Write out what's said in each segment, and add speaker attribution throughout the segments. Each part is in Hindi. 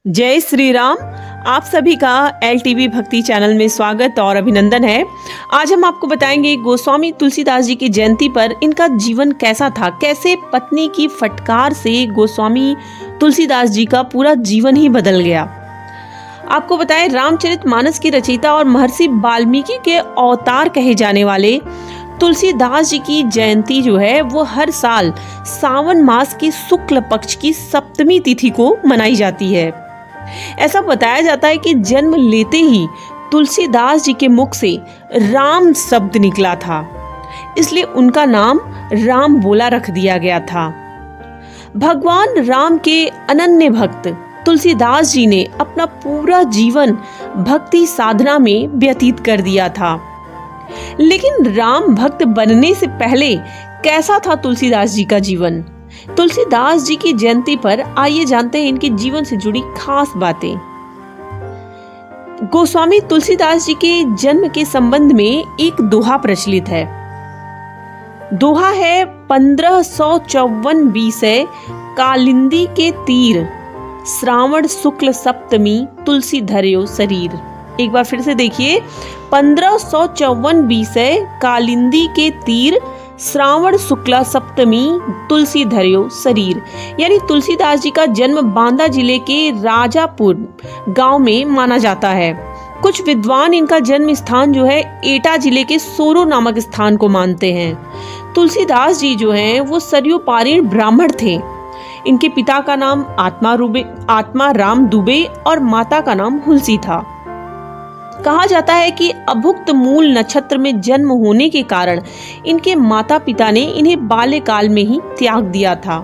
Speaker 1: जय श्री राम। आप सभी का LTV भक्ति चैनल में स्वागत और अभिनंदन है। आज हम आपको बताएंगे गोस्वामी तुलसीदास जी की जयंती पर इनका जीवन कैसा था, कैसे पत्नी की फटकार से गोस्वामी तुलसीदास जी का पूरा जीवन ही बदल गया। आपको बताएं, रामचरितमानस की रचयिता और महर्षि वाल्मीकि के अवतार कहे जाने वाले तुलसीदास जी की जयंती जो है वो हर साल सावन मास की शुक्ल पक्ष की सप्तमी तिथि को मनाई जाती है। ऐसा बताया जाता है कि जन्म लेते ही तुलसीदास जी के मुख से राम शब्द निकला था, इसलिए उनका नाम राम बोला रख दिया गया था। भगवान राम के अनन्य भक्त तुलसीदास जी ने अपना पूरा जीवन भक्ति साधना में व्यतीत कर दिया था। लेकिन राम भक्त बनने से पहले कैसा था तुलसीदास जी का जीवन? तुलसीदास जी की जयंती पर आइए जानते हैं इनके जीवन से जुड़ी खास बातें। गोस्वामी तुलसीदास जी के जन्म के संबंध में एक दोहा प्रचलित है। दोहा है 1554 बीसे कालिंदी के तीर, श्रावण शुक्ल सप्तमी तुलसी धर्यो शरीर। एक बार फिर से देखिए, 1554 बीसे कालिंदी के तीर, श्रावण शुक्ला सप्तमी तुलसी धर्यो शरीर। यानी तुलसीदास जी का जन्म बांदा जिले के राजापुर गांव में माना जाता है। कुछ विद्वान इनका जन्म स्थान जो है एटा जिले के सोरो नामक स्थान को मानते हैं। तुलसीदास जी जो हैं वो सरयू पारीण ब्राह्मण थे। इनके पिता का नाम आत्मा राम दुबे और माता का नाम हुलसी था। कहा जाता है कि अभुक्त मूल नक्षत्र में जन्म होने के कारण इनके माता पिता ने इन्हें बाल्यकाल में ही त्याग दिया था।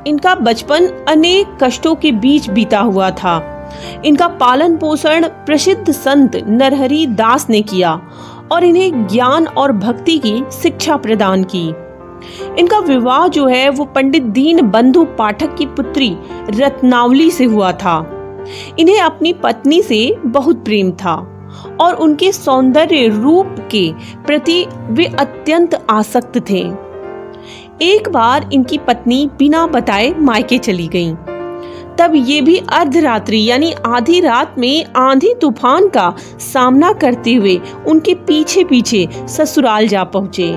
Speaker 1: इनका बचपन अनेक कष्टों के बीच बीता हुआ था। इनका पालन पोषण प्रसिद्ध संत नरहरि दास ने किया और इन्हें ज्ञान और भक्ति की शिक्षा प्रदान की। इनका विवाह जो है वो पंडित दीन बंधु पाठक की पुत्री रत्नावली से हुआ था। इन्हें अपनी पत्नी से बहुत प्रेम था और उनके सौंदर्य रूप के प्रति वे अत्यंत आसक्त थे। एक बार इनकी पत्नी बिना बताए मायके चली गईं। तब ये भी अर्धरात्रि यानी आधी रात में आंधी तूफान का सामना करते हुए उनके पीछे पीछे ससुराल जा पहुंचे।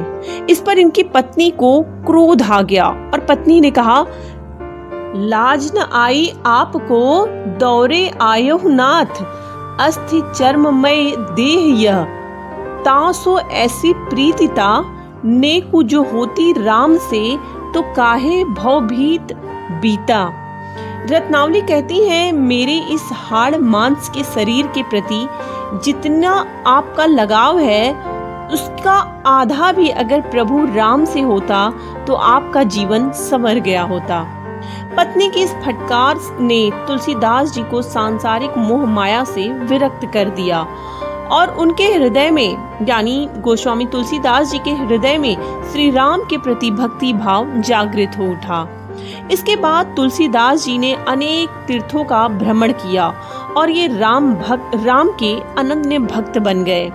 Speaker 1: इस पर इनकी पत्नी को क्रोध आ गया और पत्नी ने कहा, लाज न आई आपको दौरे आयो नाथ, अस्थि चर्ममय देह यह, तासो ऐसी प्रीतिता नेकु जो होती राम से, तो काहे भवभीत बीता। रत्नावली कहती हैं, मेरे इस हाड़ मांस के शरीर के प्रति जितना आपका लगाव है उसका आधा भी अगर प्रभु राम से होता तो आपका जीवन संवर गया होता। पत्नी की इस फटकार ने तुलसीदास जी को सांसारिक मोह माया से विरक्त कर दिया और उनके हृदय में यानी गोस्वामी तुलसीदास जी के हृदय में श्री राम के प्रति भक्ति भाव जागृत हो उठा। इसके बाद तुलसीदास जी ने अनेक तीर्थों का भ्रमण किया और ये राम के अनन्य भक्त बन गए।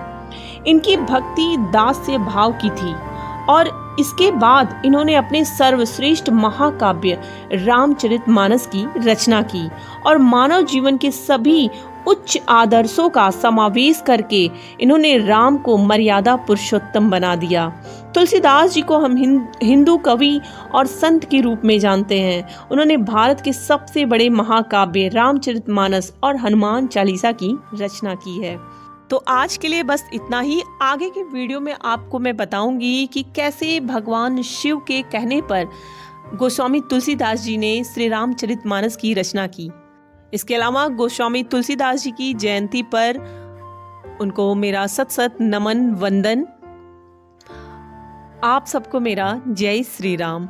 Speaker 1: इनकी भक्ति दास्य भाव की थी और इसके बाद इन्होंने अपने सर्वश्रेष्ठ महाकाव्य रामचरितमानस की रचना की और मानव जीवन के सभी उच्च आदर्शों का समावेश करके इन्होंने राम को मर्यादा पुरुषोत्तम बना दिया। तुलसीदास जी को हम हिंदू कवि और संत के रूप में जानते हैं। उन्होंने भारत के सबसे बड़े महाकाव्य रामचरितमानस और हनुमान चालीसा की रचना की है। तो आज के लिए बस इतना ही। आगे के वीडियो में आपको मैं बताऊंगी कि कैसे भगवान शिव के कहने पर गोस्वामी तुलसीदास जी ने श्री रामचरितमानस की रचना की। इसके अलावा गोस्वामी तुलसीदास जी की जयंती पर उनको मेरा सत सत नमन वंदन। आप सबको मेरा जय श्री राम।